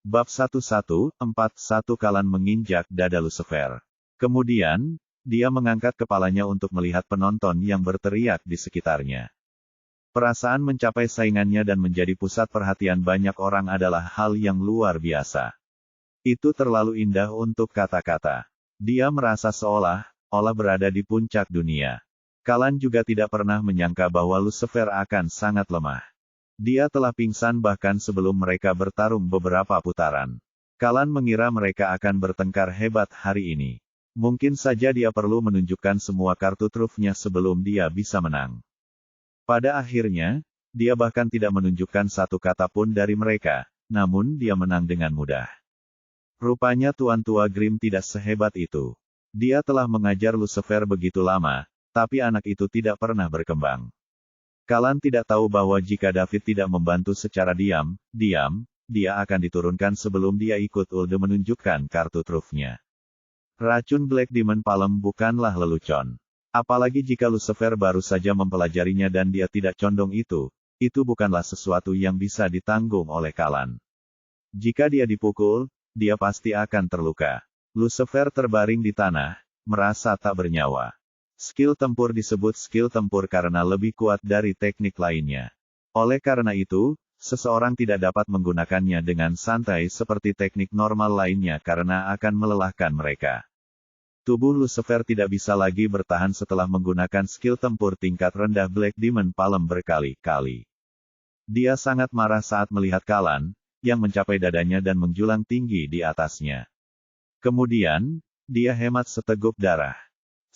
Bab 1141 Kalan menginjak dada Lucifer. Kemudian, dia mengangkat kepalanya untuk melihat penonton yang berteriak di sekitarnya. Perasaan mencapai saingannya dan menjadi pusat perhatian banyak orang adalah hal yang luar biasa. Itu terlalu indah untuk kata-kata. Dia merasa seolah-olah berada di puncak dunia. Kalan juga tidak pernah menyangka bahwa Lucifer akan sangat lemah. Dia telah pingsan bahkan sebelum mereka bertarung beberapa putaran. Kalan mengira mereka akan bertengkar hebat hari ini. Mungkin saja dia perlu menunjukkan semua kartu trufnya sebelum dia bisa menang. Pada akhirnya, dia bahkan tidak menunjukkan satu kata pun dari mereka, namun dia menang dengan mudah. Rupanya Tuan Tua Grimm tidak sehebat itu. Dia telah mengajar Lucifer begitu lama, tapi anak itu tidak pernah berkembang. Kalan tidak tahu bahwa jika David tidak membantu secara diam, dia akan diturunkan sebelum dia ikut Ulde menunjukkan kartu trufnya. Racun Black Demon Palm bukanlah lelucon. Apalagi jika Lucifer baru saja mempelajarinya dan dia tidak condong itu bukanlah sesuatu yang bisa ditanggung oleh Kalan. Jika dia dipukul, dia pasti akan terluka. Lucifer terbaring di tanah, merasa tak bernyawa. Skill tempur disebut skill tempur karena lebih kuat dari teknik lainnya. Oleh karena itu, seseorang tidak dapat menggunakannya dengan santai seperti teknik normal lainnya karena akan melelahkan mereka. Tubuh Lucifer tidak bisa lagi bertahan setelah menggunakan skill tempur tingkat rendah Black Demon Palm berkali-kali. Dia sangat marah saat melihat Kalan, yang mencapai dadanya dan menjulang tinggi di atasnya. Kemudian, dia hemat seteguk darah.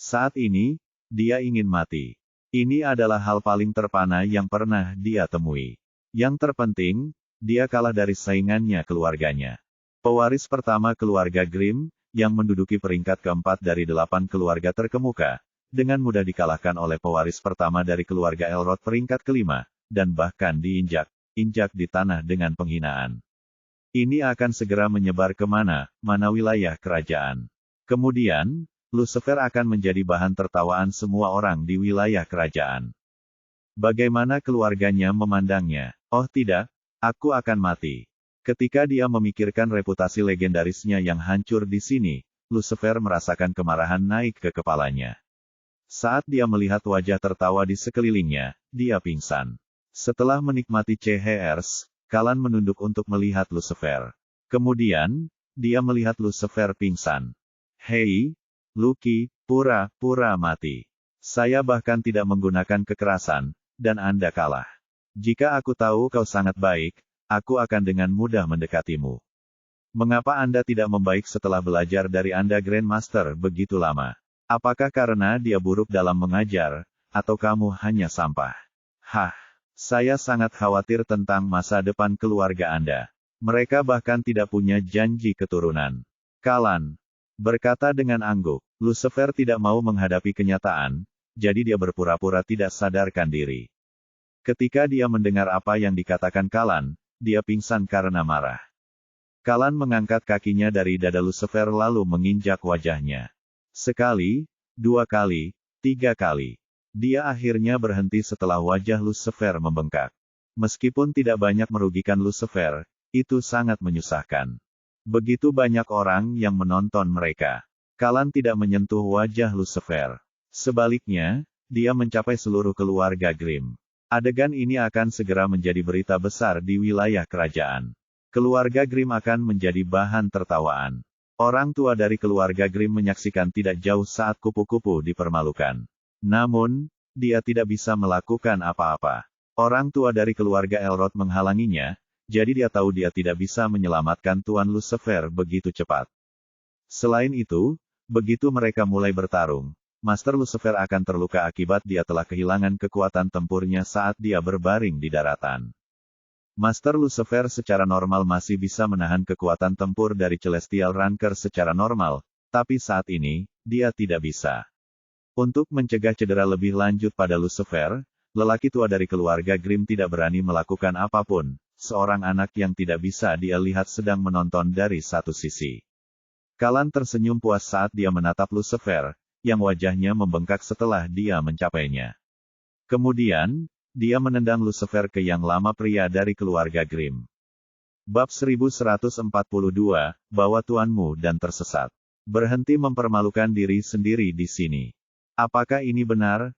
Saat ini, dia ingin mati. Ini adalah hal paling terpana yang pernah dia temui. Yang terpenting, dia kalah dari saingannya keluarganya. Pewaris pertama keluarga Grimm, yang menduduki peringkat keempat dari 8 keluarga terkemuka, dengan mudah dikalahkan oleh pewaris pertama dari keluarga Elrod peringkat kelima, dan bahkan diinjak di tanah dengan penghinaan. Ini akan segera menyebar kemana wilayah kerajaan. Kemudian, Lucifer akan menjadi bahan tertawaan semua orang di wilayah kerajaan. Bagaimana keluarganya memandangnya? Oh tidak, aku akan mati. Ketika dia memikirkan reputasi legendarisnya yang hancur di sini, Lucifer merasakan kemarahan naik ke kepalanya. Saat dia melihat wajah tertawa di sekelilingnya, dia pingsan. Setelah menikmati CHRs, Kalan menunduk untuk melihat Lucifer. Kemudian, dia melihat Lucifer pingsan. Hei, Lucky, pura-pura mati. Saya bahkan tidak menggunakan kekerasan, dan Anda kalah. Jika aku tahu kau sangat baik, aku akan dengan mudah mendekatimu. Mengapa Anda tidak membaik setelah belajar dari Anda Grandmaster begitu lama? Apakah karena dia buruk dalam mengajar, atau kamu hanya sampah? Hah, saya sangat khawatir tentang masa depan keluarga Anda. Mereka bahkan tidak punya janji keturunan. Kalan berkata dengan angguk. Lucifer tidak mau menghadapi kenyataan, jadi dia berpura-pura tidak sadarkan diri. Ketika dia mendengar apa yang dikatakan Kalan, dia pingsan karena marah. Kalan mengangkat kakinya dari dada Lucifer lalu menginjak wajahnya. Sekali, 2 kali, 3 kali. Dia akhirnya berhenti setelah wajah Lucifer membengkak. Meskipun tidak banyak merugikan Lucifer, itu sangat menyusahkan. Begitu banyak orang yang menonton mereka. Kalan tidak menyentuh wajah Lucifer. Sebaliknya, dia mencapai seluruh keluarga Grimm. Adegan ini akan segera menjadi berita besar di wilayah kerajaan. Keluarga Grimm akan menjadi bahan tertawaan. Orang tua dari keluarga Grimm menyaksikan tidak jauh saat kupu-kupu dipermalukan. Namun, dia tidak bisa melakukan apa-apa. Orang tua dari keluarga Elrod menghalanginya, jadi dia tahu dia tidak bisa menyelamatkan Tuan Lucifer begitu cepat. Selain itu, begitu mereka mulai bertarung, Master Lucifer akan terluka akibat dia telah kehilangan kekuatan tempurnya saat dia berbaring di daratan. Master Lucifer secara normal masih bisa menahan kekuatan tempur dari Celestial Ranker secara normal, tapi saat ini, dia tidak bisa. Untuk mencegah cedera lebih lanjut pada Lucifer, lelaki tua dari keluarga Grimm tidak berani melakukan apapun. Seorang anak yang tidak bisa dia lihat sedang menonton dari satu sisi. Kalan tersenyum puas saat dia menatap Lucifer, yang wajahnya membengkak setelah dia mencapainya. Kemudian, dia menendang Lucifer ke yang lama pria dari keluarga Grimm. Bab 1142, Bawa tuanmu dan tersesat. Berhenti mempermalukan diri sendiri di sini. Apakah ini benar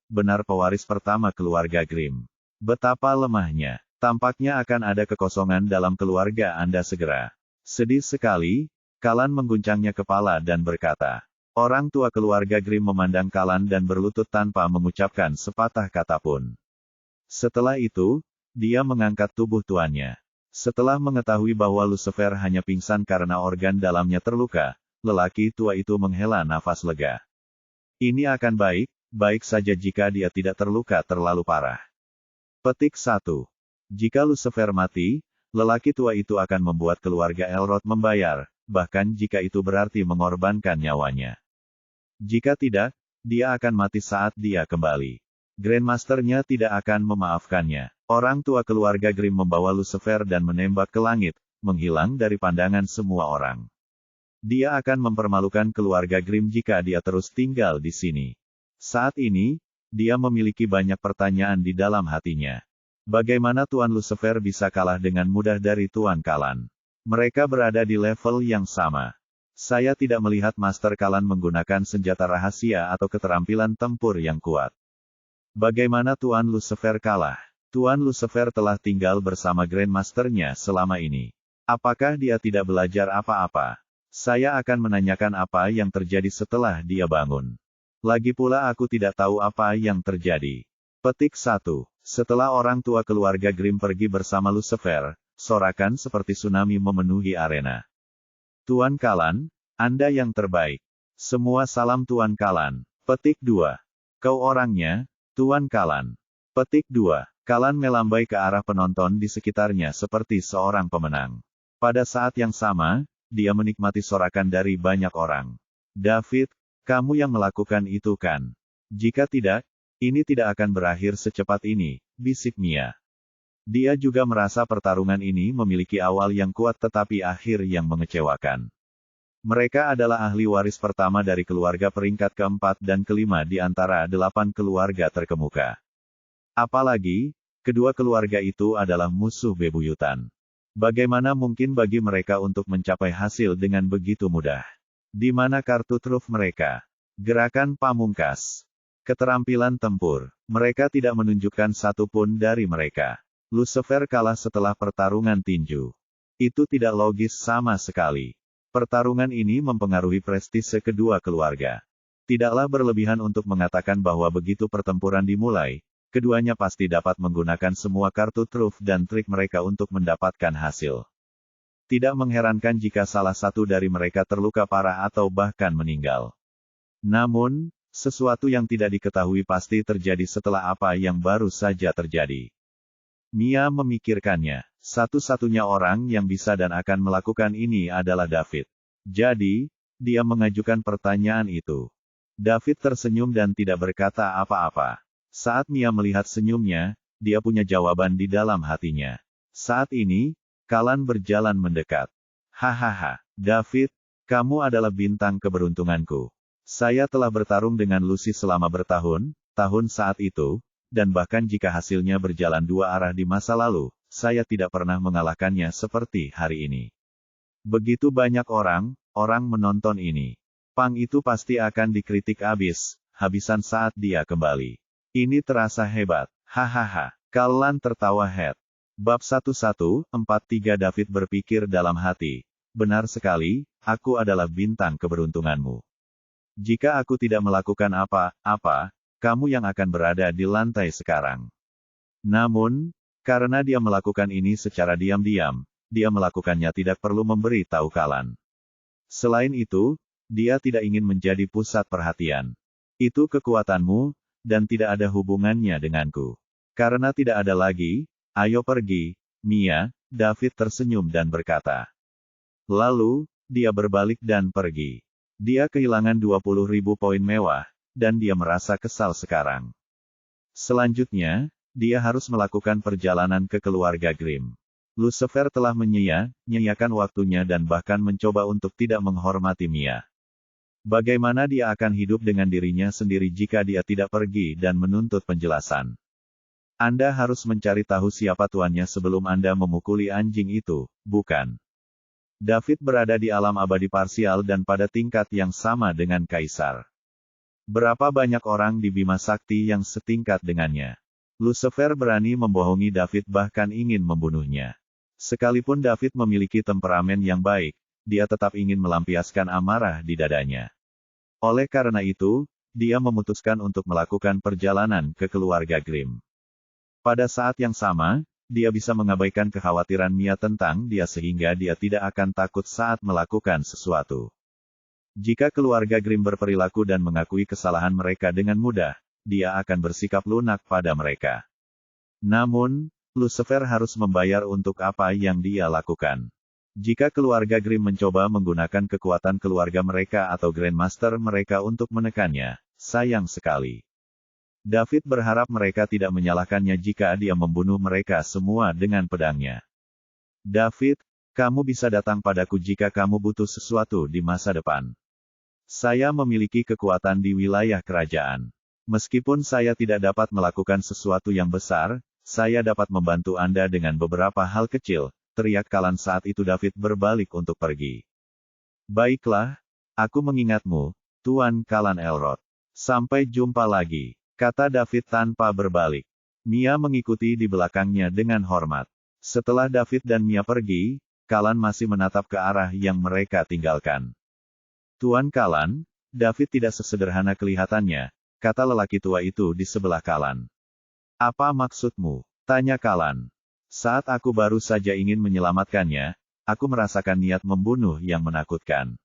pewaris pertama keluarga Grimm? Betapa lemahnya. Tampaknya akan ada kekosongan dalam keluarga Anda segera. Sedih sekali, Kalan mengguncangnya kepala dan berkata. Orang tua keluarga Grimm memandang Kalan dan berlutut tanpa mengucapkan sepatah kata pun. Setelah itu, dia mengangkat tubuh tuannya. Setelah mengetahui bahwa Lucifer hanya pingsan karena organ dalamnya terluka, lelaki tua itu menghela nafas lega. Ini akan baik saja jika dia tidak terluka terlalu parah. Petik 1. Jika Lucifer mati, lelaki tua itu akan membuat keluarga Elrod membayar, bahkan jika itu berarti mengorbankan nyawanya. Jika tidak, dia akan mati saat dia kembali. Grandmasternya tidak akan memaafkannya. Orang tua keluarga Grimm membawa Lucifer dan menembak ke langit, menghilang dari pandangan semua orang. Dia akan mempermalukan keluarga Grimm jika dia terus tinggal di sini. Saat ini, dia memiliki banyak pertanyaan di dalam hatinya. Bagaimana Tuan Lucifer bisa kalah dengan mudah dari Tuan Kalan? Mereka berada di level yang sama. Saya tidak melihat Master Kalan menggunakan senjata rahasia atau keterampilan tempur yang kuat. Bagaimana Tuan Lucifer kalah? Tuan Lucifer telah tinggal bersama Grandmasternya selama ini. Apakah dia tidak belajar apa-apa? Saya akan menanyakan apa yang terjadi setelah dia bangun. Lagi pula aku tidak tahu apa yang terjadi. Petik 1. Setelah orang tua keluarga Grimm pergi bersama Lucifer, sorakan seperti tsunami memenuhi arena. Tuan Kalan, Anda yang terbaik. Semua salam Tuan Kalan. Petik 2. Kau orangnya, Tuan Kalan. Petik 2. Kalan melambai ke arah penonton di sekitarnya seperti seorang pemenang. Pada saat yang sama, dia menikmati sorakan dari banyak orang. David, kamu yang melakukan itu kan? Jika tidak, ini tidak akan berakhir secepat ini, bisik Mia. Dia juga merasa pertarungan ini memiliki awal yang kuat tetapi akhir yang mengecewakan. Mereka adalah ahli waris pertama dari keluarga peringkat keempat dan kelima di antara 8 keluarga terkemuka. Apalagi, kedua keluarga itu adalah musuh bebuyutan. Bagaimana mungkin bagi mereka untuk mencapai hasil dengan begitu mudah? Di mana kartu truf mereka? Gerakan pamungkas. Keterampilan tempur. Mereka tidak menunjukkan satu pun dari mereka. Lucifer kalah setelah pertarungan tinju. Itu tidak logis sama sekali. Pertarungan ini mempengaruhi prestise kedua keluarga. Tidaklah berlebihan untuk mengatakan bahwa begitu pertempuran dimulai, keduanya pasti dapat menggunakan semua kartu truf dan trik mereka untuk mendapatkan hasil. Tidak mengherankan jika salah satu dari mereka terluka parah atau bahkan meninggal. Namun, sesuatu yang tidak diketahui pasti terjadi setelah apa yang baru saja terjadi. Mia memikirkannya. Satu-satunya orang yang bisa dan akan melakukan ini adalah David. Jadi, dia mengajukan pertanyaan itu. David tersenyum dan tidak berkata apa-apa. Saat Mia melihat senyumnya, dia punya jawaban di dalam hatinya. Saat ini, Kalan berjalan mendekat. Hahaha, David, kamu adalah bintang keberuntunganku. Saya telah bertarung dengan Lucy selama bertahun-tahun saat itu, dan bahkan jika hasilnya berjalan dua arah di masa lalu, saya tidak pernah mengalahkannya seperti hari ini. Begitu banyak orang menonton ini. Pang itu pasti akan dikritik habisan saat dia kembali. Ini terasa hebat. Hahaha. Kalan tertawa head. Bab 1143 David berpikir dalam hati. Benar sekali, aku adalah bintang keberuntunganmu. Jika aku tidak melakukan apa-apa, kamu yang akan berada di lantai sekarang. Namun, karena dia melakukan ini secara diam-diam, dia melakukannya tidak perlu memberi tahu Kalan. Selain itu, dia tidak ingin menjadi pusat perhatian. Itu kekuatanmu, dan tidak ada hubungannya denganku. Karena tidak ada lagi, ayo pergi, Mia, David tersenyum dan berkata. Lalu, dia berbalik dan pergi. Dia kehilangan 20.000 poin mewah, dan dia merasa kesal sekarang. Selanjutnya, dia harus melakukan perjalanan ke keluarga Grimm. Lucifer telah menyia-nyiakan waktunya dan bahkan mencoba untuk tidak menghormati Mia. Bagaimana dia akan hidup dengan dirinya sendiri jika dia tidak pergi dan menuntut penjelasan? Anda harus mencari tahu siapa tuannya sebelum Anda memukuli anjing itu, bukan? David berada di alam abadi parsial dan pada tingkat yang sama dengan Kaisar. Berapa banyak orang di Bima Sakti yang setingkat dengannya? Lucifer berani membohongi David bahkan ingin membunuhnya. Sekalipun David memiliki temperamen yang baik, dia tetap ingin melampiaskan amarah di dadanya. Oleh karena itu, dia memutuskan untuk melakukan perjalanan ke keluarga Grimm. Pada saat yang sama, dia bisa mengabaikan kekhawatiran Mia tentang dia sehingga dia tidak akan takut saat melakukan sesuatu. Jika keluarga Grimm berperilaku dan mengakui kesalahan mereka dengan mudah, dia akan bersikap lunak pada mereka. Namun, Lucifer harus membayar untuk apa yang dia lakukan. Jika keluarga Grimm mencoba menggunakan kekuatan keluarga mereka atau Grandmaster mereka untuk menekannya, sayang sekali. David berharap mereka tidak menyalahkannya jika dia membunuh mereka semua dengan pedangnya. David, kamu bisa datang padaku jika kamu butuh sesuatu di masa depan. Saya memiliki kekuatan di wilayah kerajaan. Meskipun saya tidak dapat melakukan sesuatu yang besar, saya dapat membantu Anda dengan beberapa hal kecil, teriak Kalan saat itu David berbalik untuk pergi. Baiklah, aku mengingatmu, Tuan Kalan Elrod. Sampai jumpa lagi, kata David tanpa berbalik. Mia mengikuti di belakangnya dengan hormat. Setelah David dan Mia pergi, Kalan masih menatap ke arah yang mereka tinggalkan. Tuan Kalan, David tidak sesederhana kelihatannya, kata lelaki tua itu di sebelah Kalan. Apa maksudmu? Tanya Kalan. Saat aku baru saja ingin menyelamatkannya, aku merasakan niat membunuh yang menakutkan.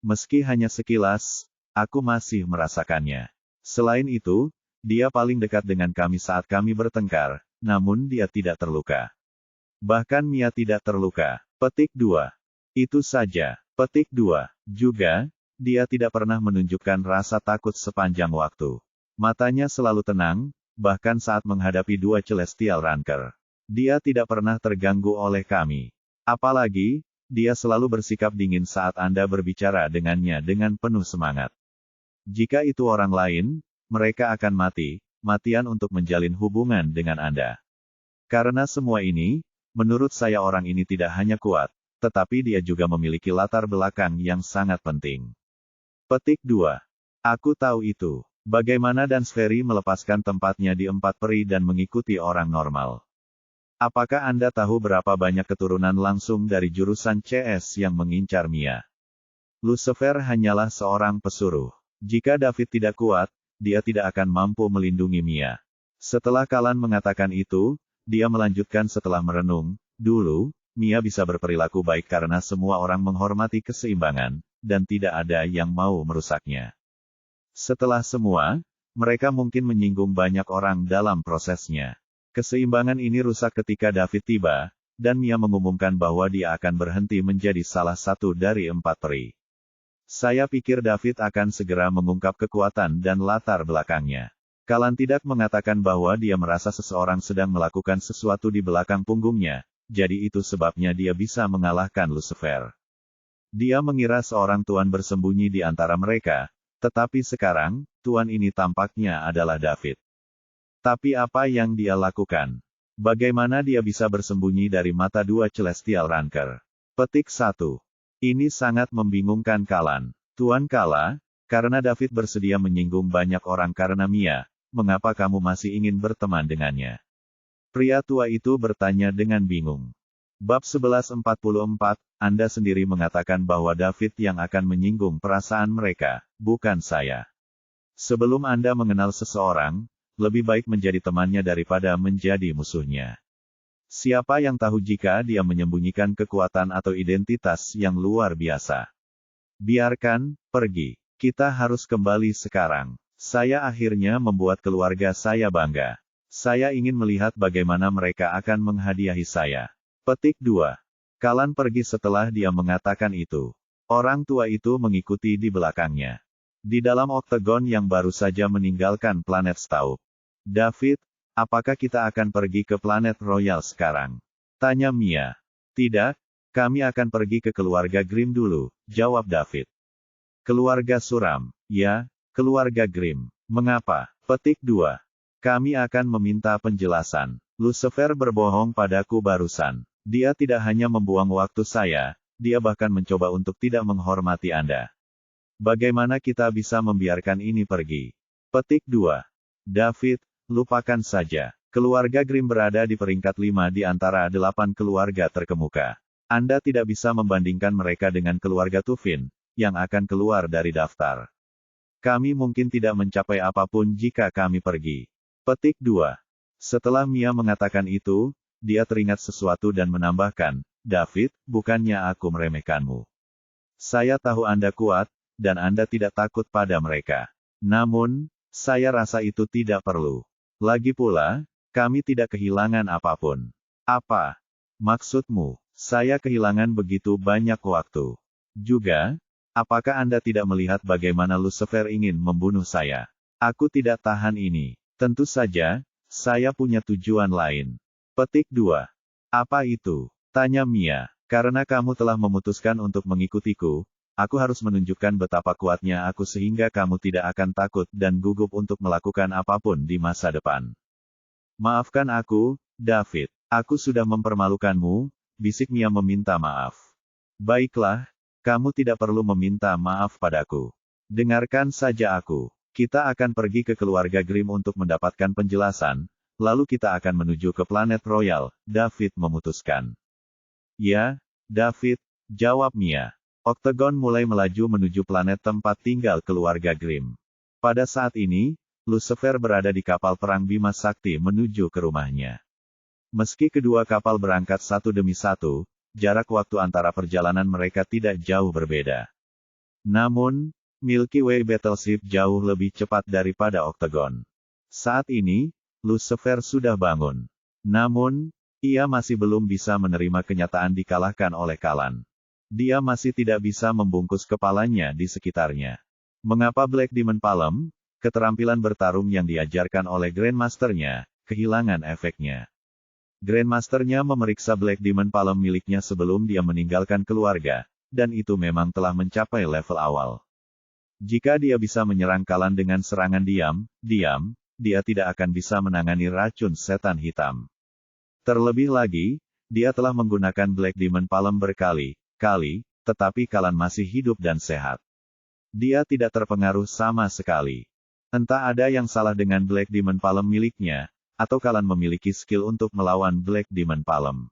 Meski hanya sekilas, aku masih merasakannya. Selain itu, dia paling dekat dengan kami saat kami bertengkar, namun dia tidak terluka. Bahkan Mia tidak terluka. Petik 2. Itu saja. Petik 2. Juga, dia tidak pernah menunjukkan rasa takut sepanjang waktu. Matanya selalu tenang, bahkan saat menghadapi dua Celestial Ranker. Dia tidak pernah terganggu oleh kami. Apalagi, dia selalu bersikap dingin saat Anda berbicara dengannya dengan penuh semangat. Jika itu orang lain, mereka akan mati-matian untuk menjalin hubungan dengan Anda. Karena semua ini, menurut saya orang ini tidak hanya kuat, tetapi dia juga memiliki latar belakang yang sangat penting. Petik 2. Aku tahu itu. Bagaimana dan Sferi melepaskan tempatnya di empat peri dan mengikuti orang normal. Apakah Anda tahu berapa banyak keturunan langsung dari jurusan CS yang mengincar Mia? Lucifer hanyalah seorang pesuruh. Jika David tidak kuat, dia tidak akan mampu melindungi Mia. Setelah Kalan mengatakan itu, dia melanjutkan setelah merenung, dulu, Mia bisa berperilaku baik karena semua orang menghormati keseimbangan, dan tidak ada yang mau merusaknya. Setelah semua, mereka mungkin menyinggung banyak orang dalam prosesnya. Keseimbangan ini rusak ketika David tiba, dan Mia mengumumkan bahwa dia akan berhenti menjadi salah satu dari empat peri. Saya pikir David akan segera mengungkap kekuatan dan latar belakangnya. Kalan tidak mengatakan bahwa dia merasa seseorang sedang melakukan sesuatu di belakang punggungnya, jadi itu sebabnya dia bisa mengalahkan Lucifer. Dia mengira seorang tuan bersembunyi di antara mereka, tetapi sekarang, tuan ini tampaknya adalah David. Tapi apa yang dia lakukan? Bagaimana dia bisa bersembunyi dari mata dua Celestial Ranker? Petik 1. Ini sangat membingungkan Kalan. Tuan Kala, karena David bersedia menyinggung banyak orang karena Mia, mengapa kamu masih ingin berteman dengannya? Pria tua itu bertanya dengan bingung. Bab 1144, Anda sendiri mengatakan bahwa David yang akan menyinggung perasaan mereka, bukan saya. Sebelum Anda mengenal seseorang, lebih baik menjadi temannya daripada menjadi musuhnya. Siapa yang tahu jika dia menyembunyikan kekuatan atau identitas yang luar biasa? Biarkan pergi. Kita harus kembali sekarang. Saya akhirnya membuat keluarga saya bangga. Saya ingin melihat bagaimana mereka akan menghadiahi saya. Petik 2. Kalan pergi setelah dia mengatakan itu. Orang tua itu mengikuti di belakangnya. Di dalam oktagon yang baru saja meninggalkan planet Staub. David, apakah kita akan pergi ke planet Royal sekarang? Tanya Mia. Tidak, kami akan pergi ke keluarga Grimm dulu, jawab David. Keluarga suram, ya, keluarga Grimm. Mengapa? Petik 2. Kami akan meminta penjelasan. Lucifer berbohong padaku barusan. Dia tidak hanya membuang waktu saya, dia bahkan mencoba untuk tidak menghormati Anda. Bagaimana kita bisa membiarkan ini pergi? Petik 2. David, lupakan saja. Keluarga Grimm berada di peringkat 5 di antara 8 keluarga terkemuka. Anda tidak bisa membandingkan mereka dengan keluarga Tufin, yang akan keluar dari daftar. Kami mungkin tidak mencapai apapun jika kami pergi. Petik 2. Setelah Mia mengatakan itu, dia teringat sesuatu dan menambahkan, David, bukannya aku meremehkanmu. Saya tahu Anda kuat, dan Anda tidak takut pada mereka. Namun, saya rasa itu tidak perlu. Lagi pula, kami tidak kehilangan apapun. Apa maksudmu? Saya kehilangan begitu banyak waktu. Juga, apakah Anda tidak melihat bagaimana Lucifer ingin membunuh saya? Aku tidak tahan ini. Tentu saja, saya punya tujuan lain. Petik 2. Apa itu? Tanya Mia. Karena kamu telah memutuskan untuk mengikutiku, aku harus menunjukkan betapa kuatnya aku sehingga kamu tidak akan takut dan gugup untuk melakukan apapun di masa depan. Maafkan aku, David. Aku sudah mempermalukanmu, bisik Mia meminta maaf. Baiklah, kamu tidak perlu meminta maaf padaku. Dengarkan saja aku. Kita akan pergi ke keluarga Grimm untuk mendapatkan penjelasan, lalu kita akan menuju ke planet Royal, David memutuskan. Ya, David, jawab Mia. Octagon mulai melaju menuju planet tempat tinggal keluarga Grimm. Pada saat ini, Lucifer berada di kapal perang Bima Sakti menuju ke rumahnya. Meski kedua kapal berangkat satu demi satu, jarak waktu antara perjalanan mereka tidak jauh berbeda. Namun, Milky Way Battleship jauh lebih cepat daripada Octagon. Saat ini, Lucifer sudah bangun. Namun, ia masih belum bisa menerima kenyataan dikalahkan oleh Kalan. Dia masih tidak bisa membungkus kepalanya di sekitarnya. Mengapa Black Demon Palm, keterampilan bertarung yang diajarkan oleh Grandmaster-nya, kehilangan efeknya? Grandmaster-nya memeriksa Black Demon Palm miliknya sebelum dia meninggalkan keluarga, dan itu memang telah mencapai level awal. Jika dia bisa menyerang Kalan dengan serangan diam, dia tidak akan bisa menangani racun setan hitam. Terlebih lagi, dia telah menggunakan Black Demon Palm berkali-kali, tetapi Kalan masih hidup dan sehat. Dia tidak terpengaruh sama sekali. Entah ada yang salah dengan Black Demon Palm miliknya, atau Kalan memiliki skill untuk melawan Black Demon Palm.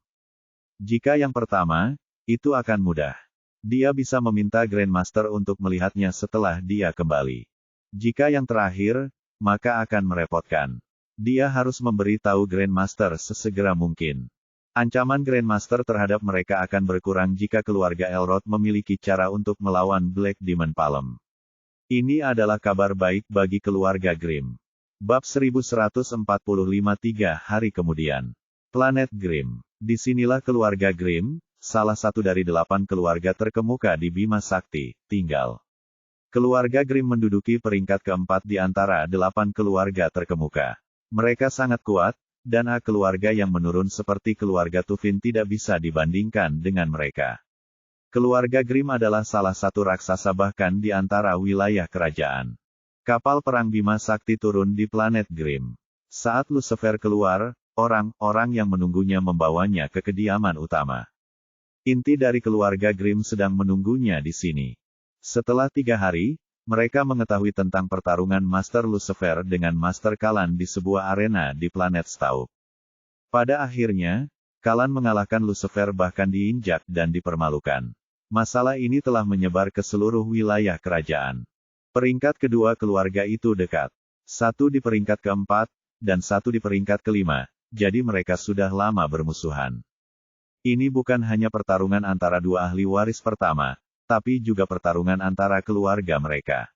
Jika yang pertama, itu akan mudah. Dia bisa meminta Grandmaster untuk melihatnya setelah dia kembali. Jika yang terakhir, maka akan merepotkan. Dia harus memberi tahu Grandmaster sesegera mungkin. Ancaman Grandmaster terhadap mereka akan berkurang jika keluarga Elrod memiliki cara untuk melawan Black Demon Palm. Ini adalah kabar baik bagi keluarga Grimm. Bab 1145 3 hari kemudian. Planet Grimm. Disinilah keluarga Grimm, salah satu dari 8 keluarga terkemuka di Bima Sakti, tinggal. Keluarga Grimm menduduki peringkat keempat di antara 8 keluarga terkemuka. Mereka sangat kuat, dan keluarga yang menurun seperti keluarga Tufin tidak bisa dibandingkan dengan mereka. Keluarga Grimm adalah salah satu raksasa bahkan di antara wilayah kerajaan. Kapal perang Bima Sakti turun di planet Grimm. Saat Lucifer keluar, orang-orang yang menunggunya membawanya ke kediaman utama. Inti dari keluarga Grimm sedang menunggunya di sini. Setelah 3 hari, mereka mengetahui tentang pertarungan Master Lucifer dengan Master Kalan di sebuah arena di planet Staub. Pada akhirnya, Kalan mengalahkan Lucifer bahkan diinjak dan dipermalukan. Masalah ini telah menyebar ke seluruh wilayah kerajaan. Peringkat kedua keluarga itu dekat. Satu di peringkat keempat, dan satu di peringkat kelima, jadi mereka sudah lama bermusuhan. Ini bukan hanya pertarungan antara dua ahli waris pertama, tapi juga pertarungan antara keluarga mereka.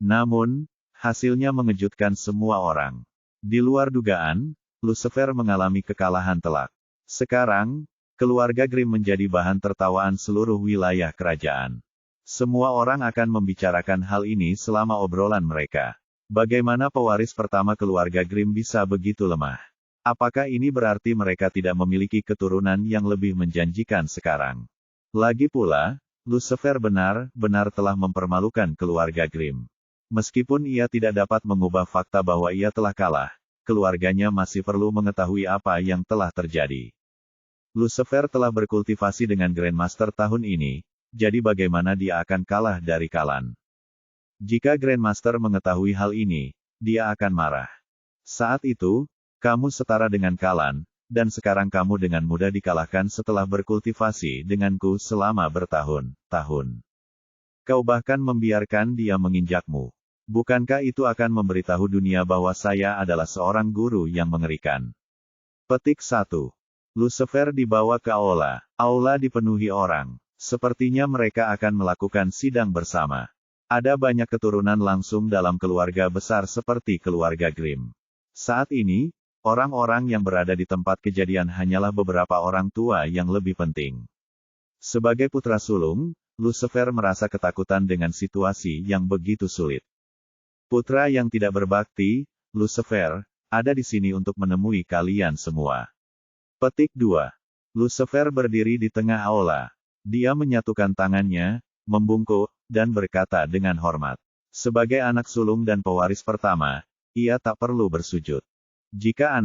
Namun, hasilnya mengejutkan semua orang. Di luar dugaan, Lucifer mengalami kekalahan telak. Sekarang, keluarga Grimm menjadi bahan tertawaan seluruh wilayah kerajaan. Semua orang akan membicarakan hal ini selama obrolan mereka. Bagaimana pewaris pertama keluarga Grimm bisa begitu lemah? Apakah ini berarti mereka tidak memiliki keturunan yang lebih menjanjikan sekarang? Lagi pula, Lucifer benar-benar telah mempermalukan keluarga Grimm. Meskipun ia tidak dapat mengubah fakta bahwa ia telah kalah, keluarganya masih perlu mengetahui apa yang telah terjadi. Lucifer telah berkultivasi dengan Grandmaster tahun ini, jadi bagaimana dia akan kalah dari Kalan? Jika Grandmaster mengetahui hal ini, dia akan marah. Saat itu, kamu setara dengan Kalan, dan sekarang kamu dengan mudah dikalahkan setelah berkultivasi denganku selama bertahun-tahun. Kau bahkan membiarkan dia menginjakmu. Bukankah itu akan memberitahu dunia bahwa saya adalah seorang guru yang mengerikan? Petik 1. Lucifer dibawa ke aula. Aula dipenuhi orang. Sepertinya mereka akan melakukan sidang bersama. Ada banyak keturunan langsung dalam keluarga besar seperti keluarga Grimm. Saat ini, orang-orang yang berada di tempat kejadian hanyalah beberapa orang tua yang lebih penting. Sebagai putra sulung, Lucifer merasa ketakutan dengan situasi yang begitu sulit. Putra yang tidak berbakti, Lucifer, ada di sini untuk menemui kalian semua. Petik 2. Lucifer berdiri di tengah aula. Dia menyatukan tangannya, membungkuk, dan berkata dengan hormat. Sebagai anak sulung dan pewaris pertama, ia tak perlu bersujud. Jika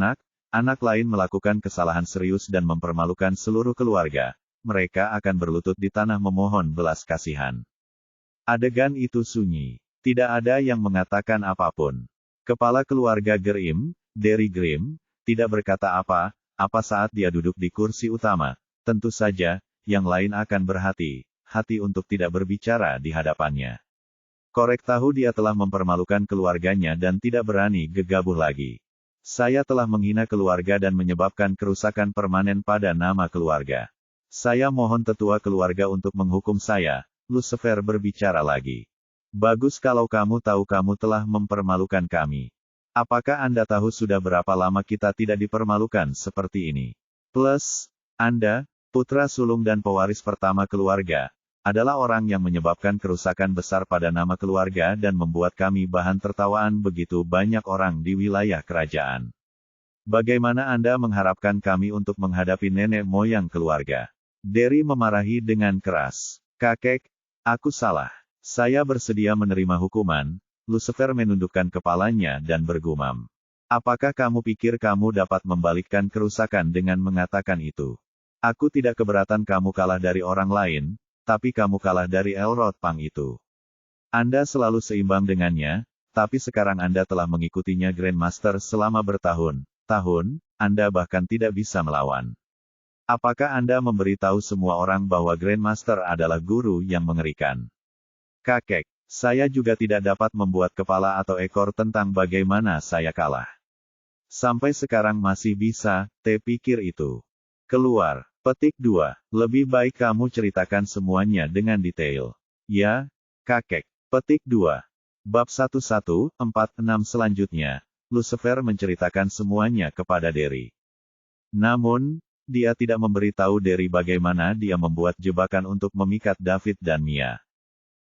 anak lain melakukan kesalahan serius dan mempermalukan seluruh keluarga, mereka akan berlutut di tanah memohon belas kasihan. Adegan itu sunyi. Tidak ada yang mengatakan apapun. Kepala keluarga Grimm, Derry Grimm, tidak berkata apa saat dia duduk di kursi utama. Tentu saja, yang lain akan berhati-hati untuk tidak berbicara di hadapannya. Korek tahu dia telah mempermalukan keluarganya dan tidak berani gegabah lagi. Saya telah menghina keluarga dan menyebabkan kerusakan permanen pada nama keluarga. Saya mohon tetua keluarga untuk menghukum saya. Lucifer berbicara lagi. Bagus kalau kamu tahu kamu telah mempermalukan kami. Apakah Anda tahu sudah berapa lama kita tidak dipermalukan seperti ini? Plus, Anda, putra sulung dan pewaris pertama keluarga, adalah orang yang menyebabkan kerusakan besar pada nama keluarga dan membuat kami bahan tertawaan begitu banyak orang di wilayah kerajaan. Bagaimana Anda mengharapkan kami untuk menghadapi nenek moyang keluarga? Derry memarahi dengan keras. Kakek, aku salah. Saya bersedia menerima hukuman. Lucifer menundukkan kepalanya dan bergumam. Apakah kamu pikir kamu dapat membalikkan kerusakan dengan mengatakan itu? Aku tidak keberatan kamu kalah dari orang lain, tapi kamu kalah dari Elrod Pang itu. Anda selalu seimbang dengannya, tapi sekarang Anda telah mengikutinya Grandmaster selama bertahun-tahun, Anda bahkan tidak bisa melawan. Apakah Anda memberitahu semua orang bahwa Grandmaster adalah guru yang mengerikan? Kakek, saya juga tidak dapat membuat kepala atau ekor tentang bagaimana saya kalah. Sampai sekarang masih bisa, pikir itu. Keluar. Petik 2. Lebih baik kamu ceritakan semuanya dengan detail. Ya, kakek. Petik 2. Bab 1146 selanjutnya, Lucifer menceritakan semuanya kepada Derry. Namun, dia tidak memberitahu Derry bagaimana dia membuat jebakan untuk memikat David dan Mia.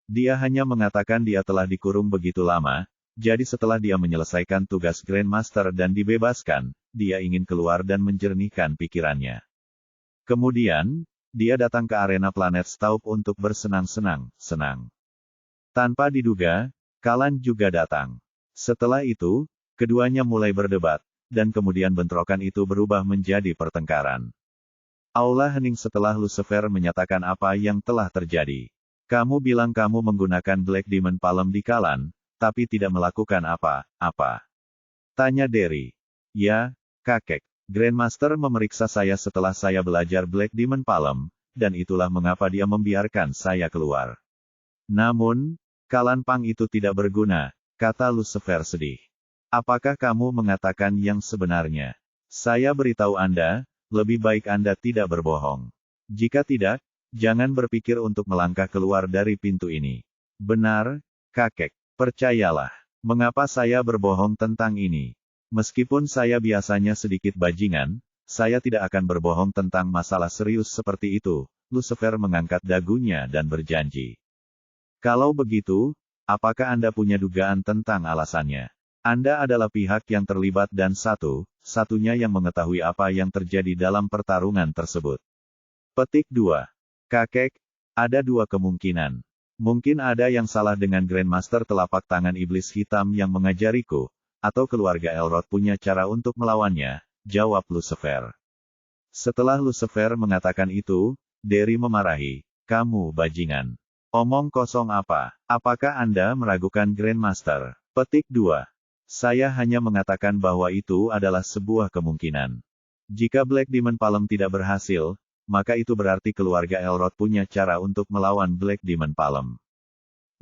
Dia hanya mengatakan dia telah dikurung begitu lama, jadi setelah dia menyelesaikan tugas Grandmaster dan dibebaskan, dia ingin keluar dan menjernihkan pikirannya. Kemudian, dia datang ke arena planet Staup untuk bersenang-senang. Tanpa diduga, Kalan juga datang. Setelah itu, keduanya mulai berdebat, dan kemudian bentrokan itu berubah menjadi pertengkaran. Aula hening setelah Lucifer menyatakan apa yang telah terjadi. Kamu bilang kamu menggunakan Black Demon Palm di Kalan, tapi tidak melakukan apa-apa. Tanya Derry. Ya, kakek. Grandmaster memeriksa saya setelah saya belajar Black Demon Palm, dan itulah mengapa dia membiarkan saya keluar. Namun, Kalan Pang itu tidak berguna, kata Lucifer sedih. Apakah kamu mengatakan yang sebenarnya? Saya beritahu Anda, lebih baik Anda tidak berbohong. Jika tidak, jangan berpikir untuk melangkah keluar dari pintu ini. Benar, kakek. Percayalah. Mengapa saya berbohong tentang ini? Meskipun saya biasanya sedikit bajingan, saya tidak akan berbohong tentang masalah serius seperti itu. Lucifer mengangkat dagunya dan berjanji. Kalau begitu, apakah Anda punya dugaan tentang alasannya? Anda adalah pihak yang terlibat dan satu-satunya yang mengetahui apa yang terjadi dalam pertarungan tersebut. Petik 2. Kakek, ada dua kemungkinan. Mungkin ada yang salah dengan Grandmaster telapak tangan iblis hitam yang mengajariku, atau keluarga Elrod punya cara untuk melawannya, jawab Lucifer. Setelah Lucifer mengatakan itu, Derry memarahi, kamu bajingan. Omong kosong apa? Apakah Anda meragukan Grandmaster? Petik 2. Saya hanya mengatakan bahwa itu adalah sebuah kemungkinan. Jika Black Demon Palm tidak berhasil, maka itu berarti keluarga Elrod punya cara untuk melawan Black Demon Palm.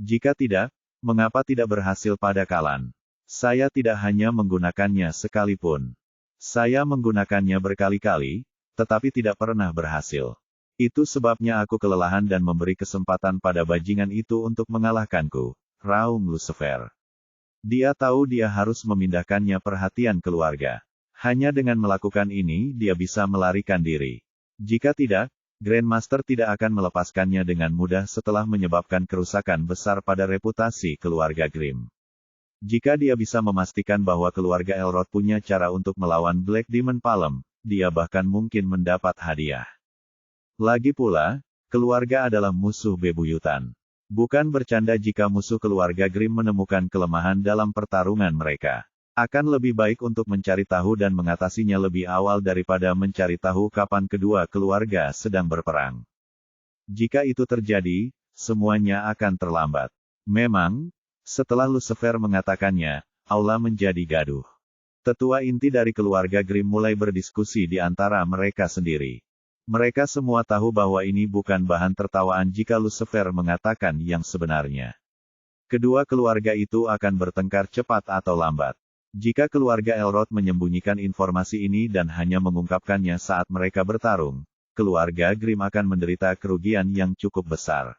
Jika tidak, mengapa tidak berhasil pada Kalan? Saya tidak hanya menggunakannya sekalipun. Saya menggunakannya berkali-kali, tetapi tidak pernah berhasil. Itu sebabnya aku kelelahan dan memberi kesempatan pada bajingan itu untuk mengalahkanku, raung Lucifer. Dia tahu dia harus memindahkannya perhatian keluarga. Hanya dengan melakukan ini dia bisa melarikan diri. Jika tidak, Grandmaster tidak akan melepaskannya dengan mudah setelah menyebabkan kerusakan besar pada reputasi keluarga Grimm. Jika dia bisa memastikan bahwa keluarga Elrod punya cara untuk melawan Black Demon Palm, dia bahkan mungkin mendapat hadiah. Lagi pula, keluarga adalah musuh bebuyutan. Bukan bercanda jika musuh keluarga Grimm menemukan kelemahan dalam pertarungan mereka. Akan lebih baik untuk mencari tahu dan mengatasinya lebih awal daripada mencari tahu kapan kedua keluarga sedang berperang. Jika itu terjadi, semuanya akan terlambat. Memang, setelah Lucifer mengatakannya, aula menjadi gaduh. Tetua inti dari keluarga Grimm mulai berdiskusi di antara mereka sendiri. Mereka semua tahu bahwa ini bukan bahan tertawaan jika Lucifer mengatakan yang sebenarnya. Kedua keluarga itu akan bertengkar cepat atau lambat. Jika keluarga Elrod menyembunyikan informasi ini dan hanya mengungkapkannya saat mereka bertarung, keluarga Grimm akan menderita kerugian yang cukup besar.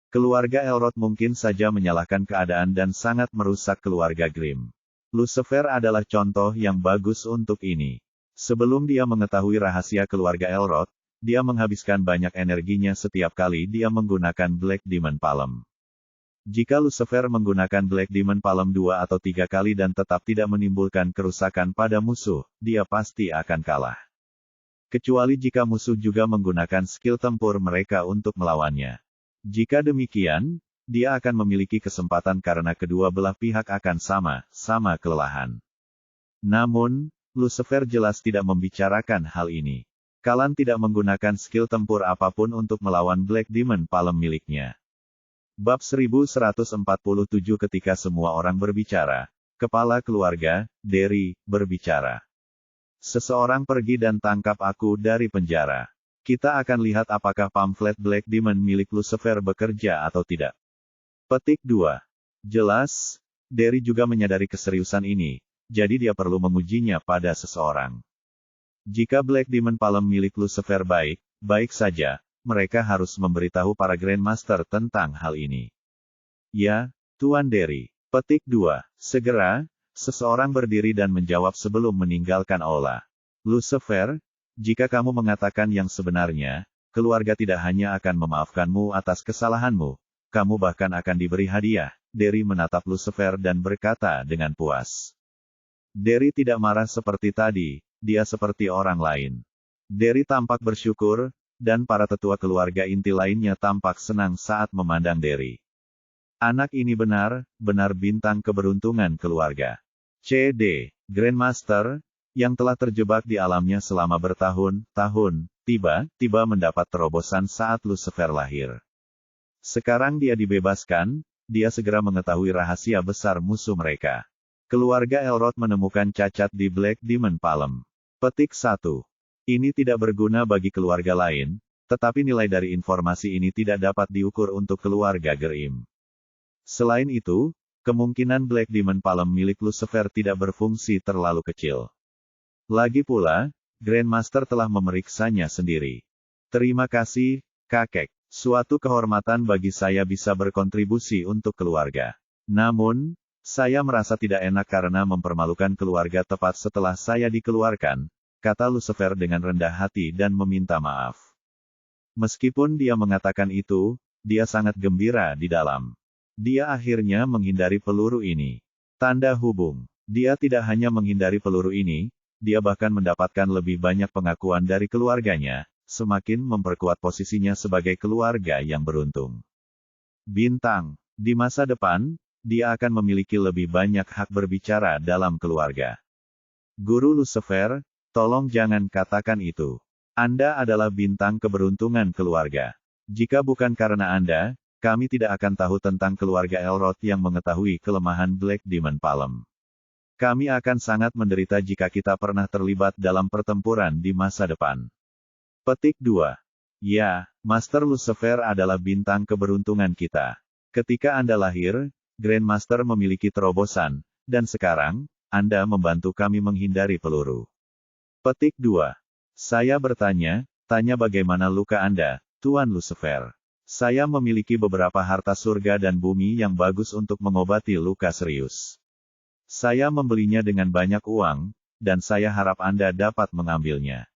Keluarga Elrod mungkin saja menyalahkan keadaan dan sangat merusak keluarga Grimm. Lucifer adalah contoh yang bagus untuk ini. Sebelum dia mengetahui rahasia keluarga Elrod, dia menghabiskan banyak energinya setiap kali dia menggunakan Black Demon Palm. Jika Lucifer menggunakan Black Demon Palm 2 atau 3 kali dan tetap tidak menimbulkan kerusakan pada musuh, dia pasti akan kalah. Kecuali jika musuh juga menggunakan skill tempur mereka untuk melawannya. Jika demikian, dia akan memiliki kesempatan karena kedua belah pihak akan sama kelelahan. Namun, Lucifer jelas tidak membicarakan hal ini. Kalan tidak menggunakan skill tempur apapun untuk melawan Black Demon Palm miliknya. Bab 1147 ketika semua orang berbicara, kepala keluarga, Derry, berbicara. Seseorang pergi dan tangkap aku dari penjara. Kita akan lihat apakah pamflet Black Demon milik Lucifer bekerja atau tidak. Petik 2. Jelas, Derry juga menyadari keseriusan ini, jadi dia perlu mengujinya pada seseorang. Jika Black Demon Palm milik Lucifer baik saja, mereka harus memberitahu para Grandmaster tentang hal ini. Ya, Tuan Derry. Petik 2. Segera, seseorang berdiri dan menjawab sebelum meninggalkan aula. Lucifer, jika kamu mengatakan yang sebenarnya, keluarga tidak hanya akan memaafkanmu atas kesalahanmu, kamu bahkan akan diberi hadiah. Derry menatap Lucifer dan berkata dengan puas. Derry tidak marah seperti tadi, dia seperti orang lain. Derry tampak bersyukur, dan para tetua keluarga inti lainnya tampak senang saat memandang Derry. Anak ini benar bintang keberuntungan keluarga. CD, Grandmaster, yang telah terjebak di alamnya selama bertahun-tahun, tiba-tiba mendapat terobosan saat Lucifer lahir. Sekarang dia dibebaskan, dia segera mengetahui rahasia besar musuh mereka. Keluarga Elrod menemukan cacat di Black Demon Palm. Petik 1. Ini tidak berguna bagi keluarga lain, tetapi nilai dari informasi ini tidak dapat diukur untuk keluarga Grimm. Selain itu, kemungkinan Black Demon Palm milik Lucifer tidak berfungsi terlalu kecil. Lagi pula, Grandmaster telah memeriksanya sendiri. Terima kasih, kakek. Suatu kehormatan bagi saya bisa berkontribusi untuk keluarga. Namun, saya merasa tidak enak karena mempermalukan keluarga tepat setelah saya dikeluarkan, kata Lucifer dengan rendah hati dan meminta maaf. Meskipun dia mengatakan itu, dia sangat gembira di dalam. Dia akhirnya menghindari peluru ini. Tanda hubung. Dia tidak hanya menghindari peluru ini, dia bahkan mendapatkan lebih banyak pengakuan dari keluarganya, semakin memperkuat posisinya sebagai keluarga yang beruntung. Bintang. Di masa depan, dia akan memiliki lebih banyak hak berbicara dalam keluarga. Guru Lucifer, tolong jangan katakan itu. Anda adalah bintang keberuntungan keluarga. Jika bukan karena Anda, kami tidak akan tahu tentang keluarga Elrod yang mengetahui kelemahan Black Demon Palm. Kami akan sangat menderita jika kita pernah terlibat dalam pertempuran di masa depan. Petik 2. Ya, Master Lucifer adalah bintang keberuntungan kita. Ketika Anda lahir, Grandmaster memiliki terobosan, dan sekarang, Anda membantu kami menghindari peluru. Petik 2. Saya bertanya, tanya bagaimana luka Anda, Tuan Lucifer. Saya memiliki beberapa harta surga dan bumi yang bagus untuk mengobati luka serius. Saya membelinya dengan banyak uang, dan saya harap Anda dapat mengambilnya.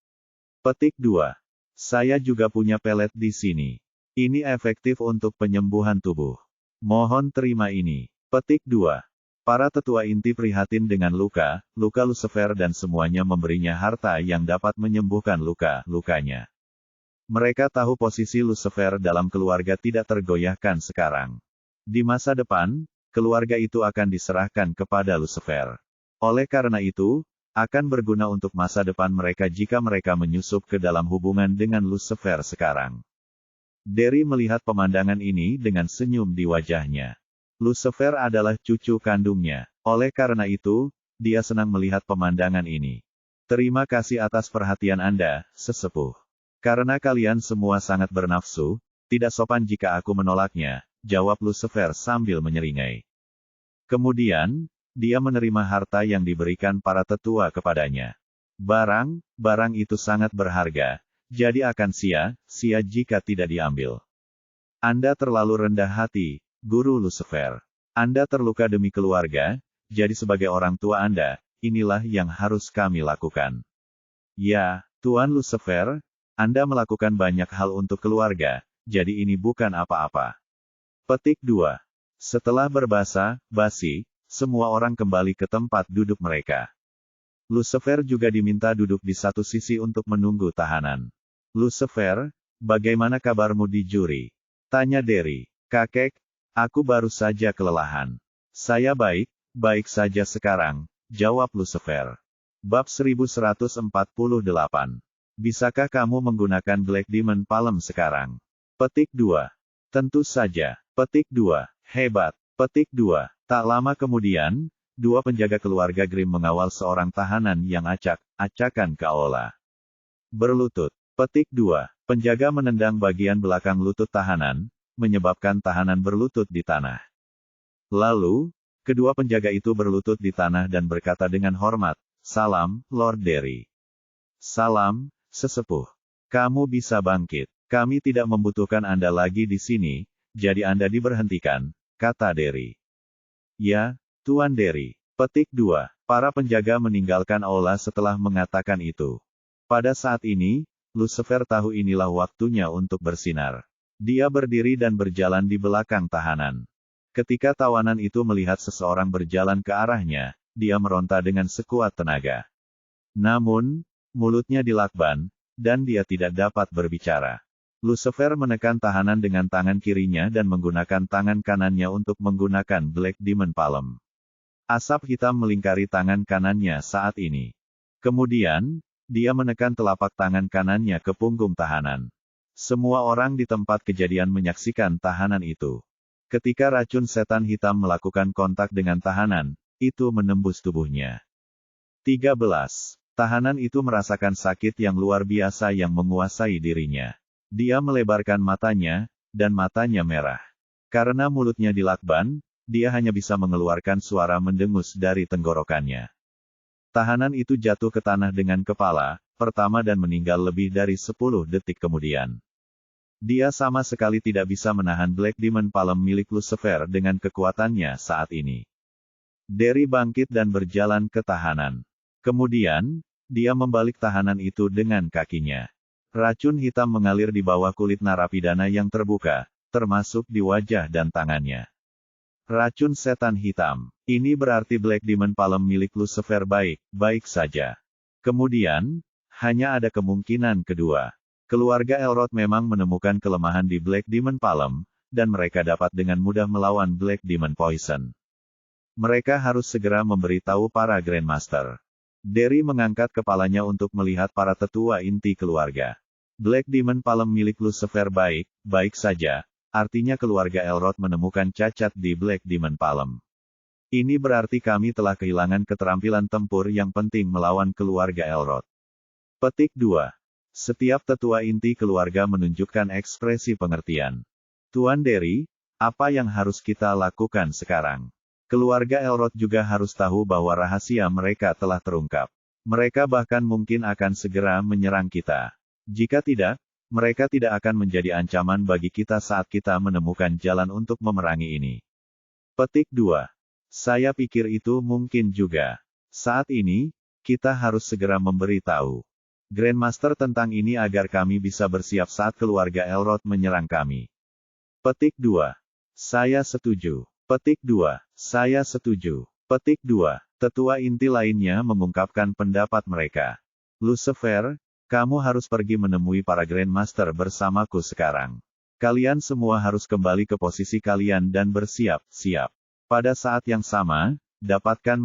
Petik 2. Saya juga punya pelet di sini. Ini efektif untuk penyembuhan tubuh. Mohon terima ini. Petik 2. Para tetua inti prihatin dengan luka Lucifer dan semuanya memberinya harta yang dapat menyembuhkan luka-lukanya. Mereka tahu posisi Lucifer dalam keluarga tidak tergoyahkan sekarang. Di masa depan, keluarga itu akan diserahkan kepada Lucifer. Oleh karena itu, akan berguna untuk masa depan mereka jika mereka menyusup ke dalam hubungan dengan Lucifer sekarang. Derry melihat pemandangan ini dengan senyum di wajahnya. Lucifer adalah cucu kandungnya. Oleh karena itu, dia senang melihat pemandangan ini. Terima kasih atas perhatian Anda, sesepuh. Karena kalian semua sangat bernafsu, tidak sopan jika aku menolaknya, jawab Lucifer sambil menyeringai. Kemudian, dia menerima harta yang diberikan para tetua kepadanya. Barang itu sangat berharga, jadi akan sia-sia jika tidak diambil. Anda terlalu rendah hati, Guru Lucifer. Anda terluka demi keluarga, jadi sebagai orang tua Anda, inilah yang harus kami lakukan. Ya, Tuan Lucifer, Anda melakukan banyak hal untuk keluarga, jadi ini bukan apa-apa. Petik 2. Setelah berbasa-basi, semua orang kembali ke tempat duduk mereka. Lucifer juga diminta duduk di satu sisi untuk menunggu tahanan. Lucifer, bagaimana kabarmu di juri? Tanya Derry. Kakek, aku baru saja kelelahan. Saya baik saja sekarang, jawab Lucifer. Bab 1148. Bisakah kamu menggunakan Black Demon Palm sekarang? Petik 2. Tentu saja. Petik 2. Hebat. Petik 2. Tak lama kemudian, dua penjaga keluarga Grimm mengawal seorang tahanan yang acak-acakan ke aula. Berlutut. Petik 2. Penjaga menendang bagian belakang lutut tahanan, menyebabkan tahanan berlutut di tanah. Lalu, kedua penjaga itu berlutut di tanah dan berkata dengan hormat, "Salam, Lord Derry." "Salam, sesepuh. Kamu bisa bangkit. Kami tidak membutuhkan Anda lagi di sini, jadi Anda diberhentikan," kata Derry. "Ya, Tuan Derry." Petik 2. Para penjaga meninggalkan aula setelah mengatakan itu. Pada saat ini, Lucifer tahu inilah waktunya untuk bersinar. Dia berdiri dan berjalan di belakang tahanan. Ketika tawanan itu melihat seseorang berjalan ke arahnya, dia meronta dengan sekuat tenaga. Namun, mulutnya dilakban, dan dia tidak dapat berbicara. Lucifer menekan tahanan dengan tangan kirinya dan menggunakan tangan kanannya untuk menggunakan Black Demon Palm. Asap hitam melingkari tangan kanannya saat ini. Kemudian, dia menekan telapak tangan kanannya ke punggung tahanan. Semua orang di tempat kejadian menyaksikan tahanan itu. Ketika racun setan hitam melakukan kontak dengan tahanan, itu menembus tubuhnya. 13. Tahanan itu merasakan sakit yang luar biasa yang menguasai dirinya. Dia melebarkan matanya, dan matanya merah. Karena mulutnya dilakban, dia hanya bisa mengeluarkan suara mendengus dari tenggorokannya. Tahanan itu jatuh ke tanah dengan kepala pertama dan meninggal lebih dari 10 detik kemudian. Dia sama sekali tidak bisa menahan Black Demon Palm milik Lucifer dengan kekuatannya saat ini. Derry bangkit dan berjalan ke tahanan. Kemudian, dia membalik tahanan itu dengan kakinya. Racun hitam mengalir di bawah kulit narapidana yang terbuka, termasuk di wajah dan tangannya. Racun setan hitam. Ini berarti Black Demon Palm milik Lucifer baik saja. Kemudian, hanya ada kemungkinan kedua. Keluarga Elrod memang menemukan kelemahan di Black Demon Palm, dan mereka dapat dengan mudah melawan Black Demon Poison. Mereka harus segera memberitahu para Grandmaster. Derry mengangkat kepalanya untuk melihat para tetua inti keluarga. Black Demon Palm milik Lucifer baik saja, artinya keluarga Elrod menemukan cacat di Black Demon Palm. Ini berarti kami telah kehilangan keterampilan tempur yang penting melawan keluarga Elrod. Petik 2. Setiap tetua inti keluarga menunjukkan ekspresi pengertian. Tuan Derry, apa yang harus kita lakukan sekarang? Keluarga Elrod juga harus tahu bahwa rahasia mereka telah terungkap. Mereka bahkan mungkin akan segera menyerang kita. Jika tidak, mereka tidak akan menjadi ancaman bagi kita saat kita menemukan jalan untuk memerangi ini. Petik 2. Saya pikir itu mungkin juga. Saat ini, kita harus segera memberitahu Grandmaster tentang ini agar kami bisa bersiap saat keluarga Elrod menyerang kami. Petik 2. Saya setuju. Petik 2. Saya setuju. Petik 2. Tetua inti lainnya mengungkapkan pendapat mereka. Lucifer, kamu harus pergi menemui para Grandmaster bersamaku sekarang. Kalian semua harus kembali ke posisi kalian dan bersiap-siap. Pada saat yang sama, dapatkan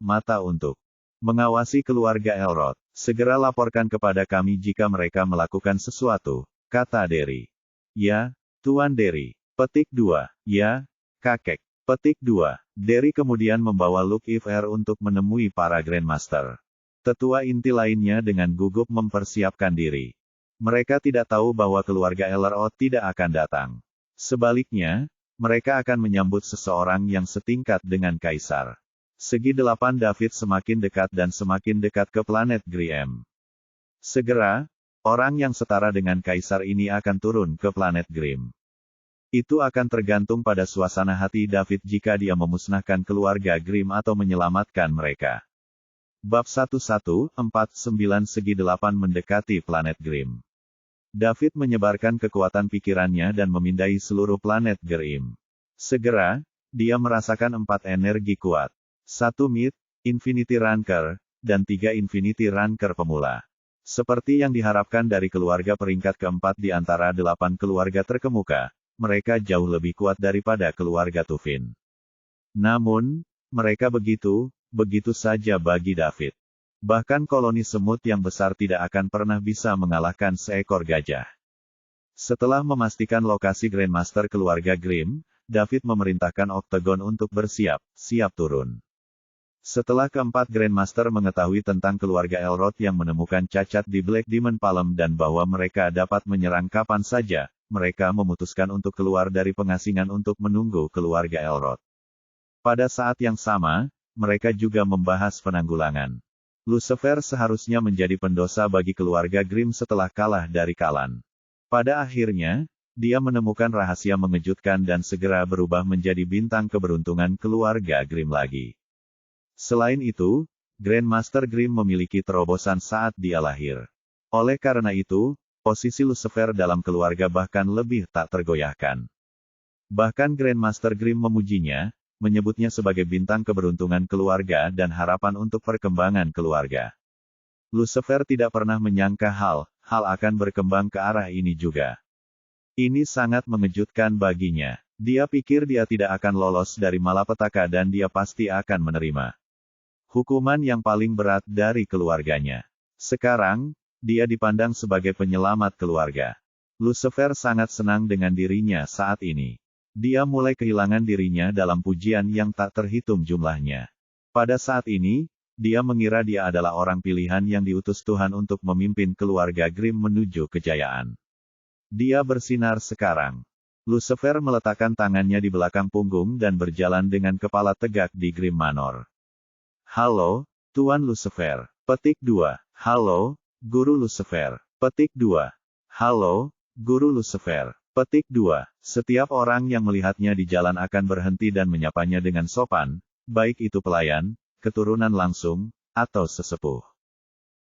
mata untuk mengawasi keluarga Elrod. Segera laporkan kepada kami jika mereka melakukan sesuatu, kata Derry. Ya, Tuan Derry. Petik 2. Ya, kakek. Petik 2. Derry kemudian membawa Lucifer untuk menemui para Grandmaster. Tetua inti lainnya dengan gugup mempersiapkan diri. Mereka tidak tahu bahwa keluarga Elrod tidak akan datang. Sebaliknya, mereka akan menyambut seseorang yang setingkat dengan Kaisar. Segi 8 David semakin dekat dan semakin dekat ke planet Grim. Segera, orang yang setara dengan Kaisar ini akan turun ke planet Grim. Itu akan tergantung pada suasana hati David jika dia memusnahkan keluarga Grim atau menyelamatkan mereka. Bab 1149 Segi 8 mendekati planet Grim. David menyebarkan kekuatan pikirannya dan memindai seluruh planet Grim. Segera, dia merasakan 4 energi kuat. 1 Mid, Infinity Ranker, dan 3 Infinity Ranker pemula. Seperti yang diharapkan dari keluarga peringkat keempat di antara 8 keluarga terkemuka, mereka jauh lebih kuat daripada keluarga Tufin. Namun, mereka begitu saja bagi David. Bahkan koloni semut yang besar tidak akan pernah bisa mengalahkan seekor gajah. Setelah memastikan lokasi Grandmaster keluarga Grim, David memerintahkan Octagon untuk bersiap-siap turun. Setelah keempat Grandmaster mengetahui tentang keluarga Elrod yang menemukan cacat di Black Demon Palm dan bahwa mereka dapat menyerang kapan saja, mereka memutuskan untuk keluar dari pengasingan untuk menunggu keluarga Elrod. Pada saat yang sama, mereka juga membahas penanggulangan. Lucifer seharusnya menjadi pendosa bagi keluarga Grim setelah kalah dari Kalan. Pada akhirnya, dia menemukan rahasia mengejutkan dan segera berubah menjadi bintang keberuntungan keluarga Grim lagi. Selain itu, Grandmaster Grim memiliki terobosan saat dia lahir. Oleh karena itu, posisi Lucifer dalam keluarga bahkan lebih tak tergoyahkan. Bahkan Grandmaster Grim memujinya, menyebutnya sebagai bintang keberuntungan keluarga dan harapan untuk perkembangan keluarga. Lucifer tidak pernah menyangka hal akan berkembang ke arah ini juga. Ini sangat mengejutkan baginya. Dia pikir dia tidak akan lolos dari malapetaka dan dia pasti akan menerima hukuman yang paling berat dari keluarganya. Sekarang, dia dipandang sebagai penyelamat keluarga. Lucifer sangat senang dengan dirinya saat ini. Dia mulai kehilangan dirinya dalam pujian yang tak terhitung jumlahnya. Pada saat ini, dia mengira dia adalah orang pilihan yang diutus Tuhan untuk memimpin keluarga Grim menuju kejayaan. Dia bersinar sekarang. Lucifer meletakkan tangannya di belakang punggung dan berjalan dengan kepala tegak di Grim Manor. Halo, Tuan Lucifer. Petik 2. Halo, Guru Lucifer. Petik 2. Halo, Guru Lucifer. Petik 2. Setiap orang yang melihatnya di jalan akan berhenti dan menyapanya dengan sopan, baik itu pelayan, keturunan langsung, atau sesepuh.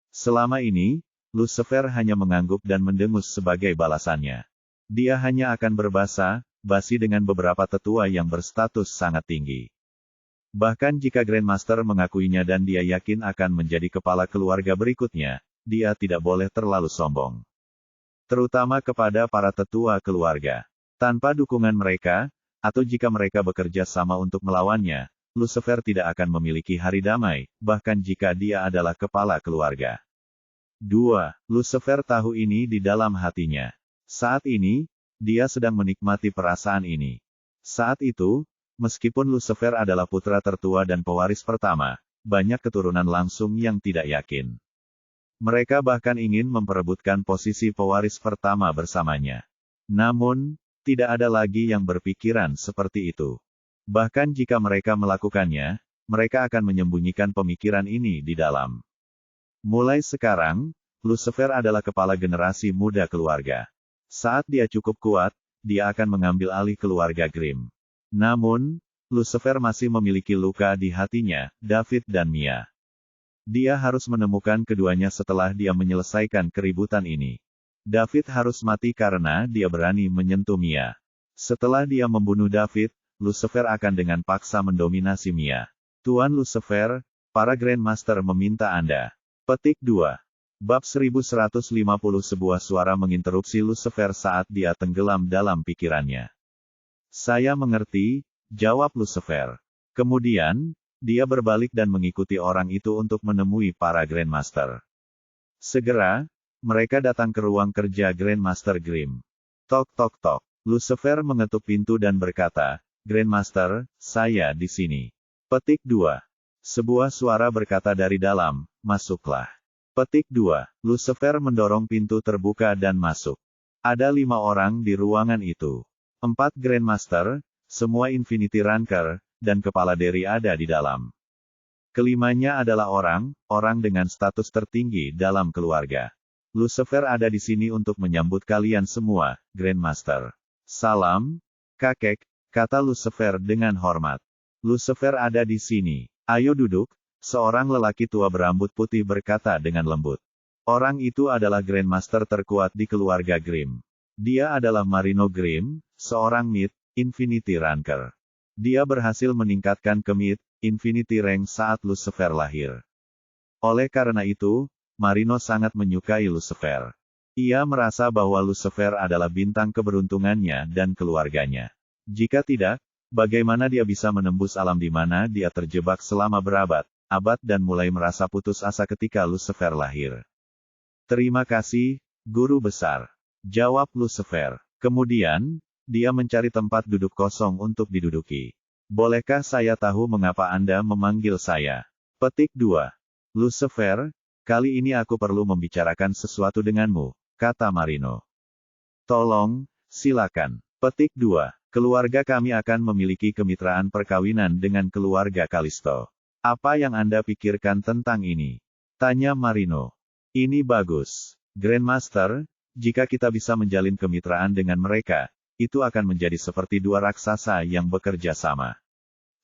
Selama ini, Lucifer hanya mengangguk dan mendengus sebagai balasannya. Dia hanya akan berbasa-basi dengan beberapa tetua yang berstatus sangat tinggi. Bahkan jika Grandmaster mengakuinya dan dia yakin akan menjadi kepala keluarga berikutnya, dia tidak boleh terlalu sombong. Terutama kepada para tetua keluarga. Tanpa dukungan mereka, atau jika mereka bekerja sama untuk melawannya, Lucifer tidak akan memiliki hari damai, bahkan jika dia adalah kepala keluarga. 2. Lucifer tahu ini di dalam hatinya. Saat ini, dia sedang menikmati perasaan ini. Saat itu, meskipun Lucifer adalah putra tertua dan pewaris pertama, banyak keturunan langsung yang tidak yakin. Mereka bahkan ingin memperebutkan posisi pewaris pertama bersamanya. Namun, tidak ada lagi yang berpikiran seperti itu. Bahkan jika mereka melakukannya, mereka akan menyembunyikan pemikiran ini di dalam. Mulai sekarang, Lucifer adalah kepala generasi muda keluarga. Saat dia cukup kuat, dia akan mengambil alih keluarga Grimm. Namun, Lucifer masih memiliki luka di hatinya, David dan Mia. Dia harus menemukan keduanya setelah dia menyelesaikan keributan ini. David harus mati karena dia berani menyentuh Mia. Setelah dia membunuh David, Lucifer akan dengan paksa mendominasi Mia. Tuan Lucifer, para Grandmaster meminta Anda. Petik 2. Bab 1150 sebuah suara menginterupsi Lucifer saat dia tenggelam dalam pikirannya. Saya mengerti, jawab Lucifer. Kemudian, dia berbalik dan mengikuti orang itu untuk menemui para Grandmaster. Segera, mereka datang ke ruang kerja Grandmaster Grimm. Tok tok tok. Lucifer mengetuk pintu dan berkata, Grandmaster, saya di sini. Petik 2. Sebuah suara berkata dari dalam, masuklah. Petik 2. Lucifer mendorong pintu terbuka dan masuk. Ada 5 orang di ruangan itu. 4 Grandmaster, semua Infinity Ranker, dan Kepala Derry ada di dalam. Kelimanya adalah orang dengan status tertinggi dalam keluarga. Lucifer ada di sini untuk menyambut kalian semua, Grandmaster. Salam, kakek, kata Lucifer dengan hormat. Lucifer ada di sini. Ayo duduk, seorang lelaki tua berambut putih berkata dengan lembut. Orang itu adalah Grandmaster terkuat di keluarga Grimm. Dia adalah Marino Grimm, seorang Mid Infinity Ranker. Dia berhasil meningkatkan ke Mid Infinity Rank saat Lucifer lahir. Oleh karena itu, Marino sangat menyukai Lucifer. Ia merasa bahwa Lucifer adalah bintang keberuntungannya dan keluarganya. Jika tidak, bagaimana dia bisa menembus alam di mana dia terjebak selama berabad-abad dan mulai merasa putus asa ketika Lucifer lahir? Terima kasih, Guru Besar. Jawab Lucifer. Kemudian, dia mencari tempat duduk kosong untuk diduduki. Bolehkah saya tahu mengapa Anda memanggil saya? Petik 2. Lucifer, kali ini aku perlu membicarakan sesuatu denganmu, kata Marino. Tolong, silakan. Petik 2. Keluarga kami akan memiliki kemitraan perkawinan dengan keluarga Kalisto. Apa yang Anda pikirkan tentang ini? Tanya Marino. Ini bagus. Grandmaster, jika kita bisa menjalin kemitraan dengan mereka, itu akan menjadi seperti 2 raksasa yang bekerja sama.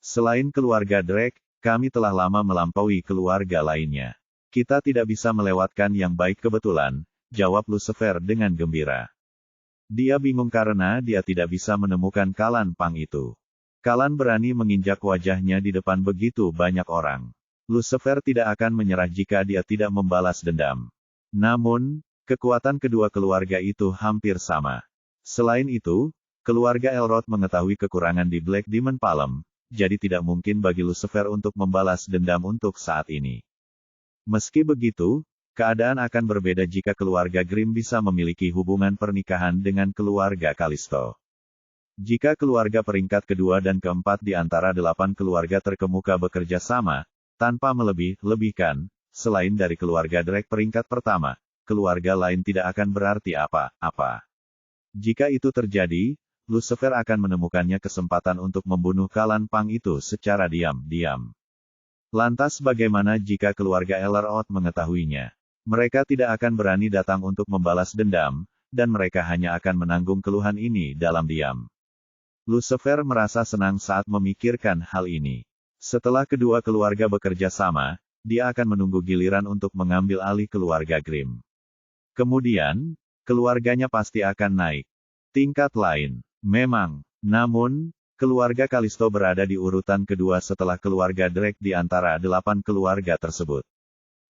Selain keluarga Drake, kami telah lama melampaui keluarga lainnya. Kita tidak bisa melewatkan yang baik kebetulan, jawab Lucifer dengan gembira. Dia bingung karena dia tidak bisa menemukan Kalan Pang itu. Kalan berani menginjak wajahnya di depan begitu banyak orang. Lucifer tidak akan menyerah jika dia tidak membalas dendam. Namun, kekuatan kedua keluarga itu hampir sama. Selain itu, keluarga Elrod mengetahui kekurangan di Black Demon Palm, jadi tidak mungkin bagi Lucifer untuk membalas dendam untuk saat ini. Meski begitu, keadaan akan berbeda jika keluarga Grimm bisa memiliki hubungan pernikahan dengan keluarga Kalisto. Jika keluarga peringkat kedua dan keempat di antara 8 keluarga terkemuka bekerja sama, tanpa melebih-lebihkan, selain dari keluarga Drake peringkat pertama, keluarga lain tidak akan berarti apa-apa. Jika itu terjadi, Lucifer akan menemukannya kesempatan untuk membunuh Kalan Pang itu secara diam-diam. Lantas bagaimana jika keluarga Elrod mengetahuinya? Mereka tidak akan berani datang untuk membalas dendam, dan mereka hanya akan menanggung keluhan ini dalam diam. Lucifer merasa senang saat memikirkan hal ini. Setelah kedua keluarga bekerja sama, dia akan menunggu giliran untuk mengambil alih keluarga Grimm. Kemudian, keluarganya pasti akan naik tingkat lain. Memang, namun, keluarga Kalisto berada di urutan kedua setelah keluarga Drake di antara 8 keluarga tersebut.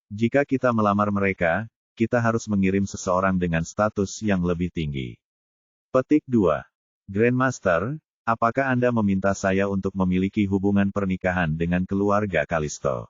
Jika kita melamar mereka, kita harus mengirim seseorang dengan status yang lebih tinggi. Petik 2. Grandmaster, Apakah Anda meminta saya untuk memiliki hubungan pernikahan dengan keluarga Kalisto?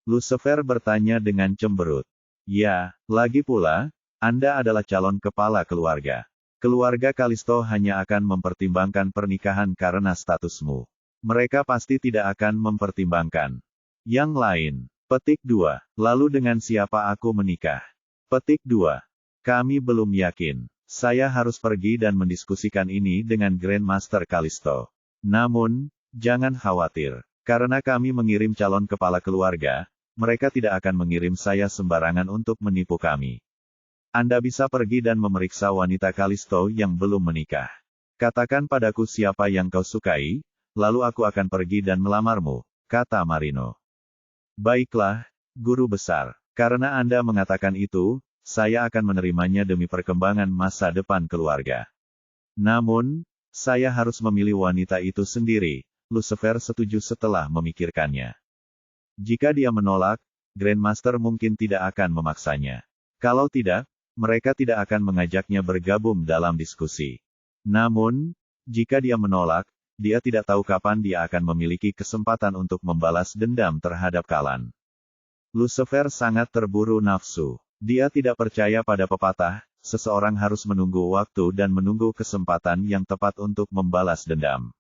Lucifer bertanya dengan cemberut. Ya, lagi pula, Anda adalah calon kepala keluarga. Keluarga Kalisto hanya akan mempertimbangkan pernikahan karena statusmu. Mereka pasti tidak akan mempertimbangkan yang lain. Petik 2. Lalu dengan siapa aku menikah? Petik 2. Kami belum yakin. Saya harus pergi dan mendiskusikan ini dengan Grandmaster Kalisto. Namun, jangan khawatir. Karena kami mengirim calon kepala keluarga, mereka tidak akan mengirim saya sembarangan untuk menipu kami. Anda bisa pergi dan memeriksa wanita Kalisto yang belum menikah. Katakan padaku siapa yang kau sukai, lalu aku akan pergi dan melamarmu, kata Marino. Baiklah, Guru Besar. Karena Anda mengatakan itu, saya akan menerimanya demi perkembangan masa depan keluarga. Namun, saya harus memilih wanita itu sendiri. Lucifer setuju setelah memikirkannya. Jika dia menolak, Grandmaster mungkin tidak akan memaksanya. Kalau tidak, mereka tidak akan mengajaknya bergabung dalam diskusi. Namun, jika dia menolak, dia tidak tahu kapan dia akan memiliki kesempatan untuk membalas dendam terhadap Kalan. Lucifer sangat terburu nafsu. Dia tidak percaya pada pepatah, seseorang harus menunggu waktu dan menunggu kesempatan yang tepat untuk membalas dendam.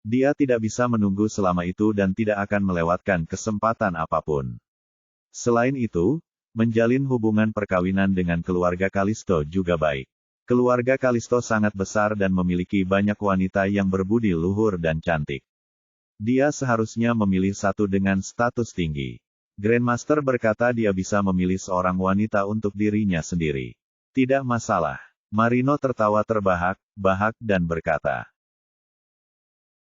Dia tidak bisa menunggu selama itu dan tidak akan melewatkan kesempatan apapun. Selain itu, menjalin hubungan perkawinan dengan keluarga Kalisto juga baik. Keluarga Kalisto sangat besar dan memiliki banyak wanita yang berbudi luhur dan cantik. Dia seharusnya memilih satu dengan status tinggi. Grandmaster berkata dia bisa memilih seorang wanita untuk dirinya sendiri. Tidak masalah. Marino tertawa terbahak-bahak dan berkata,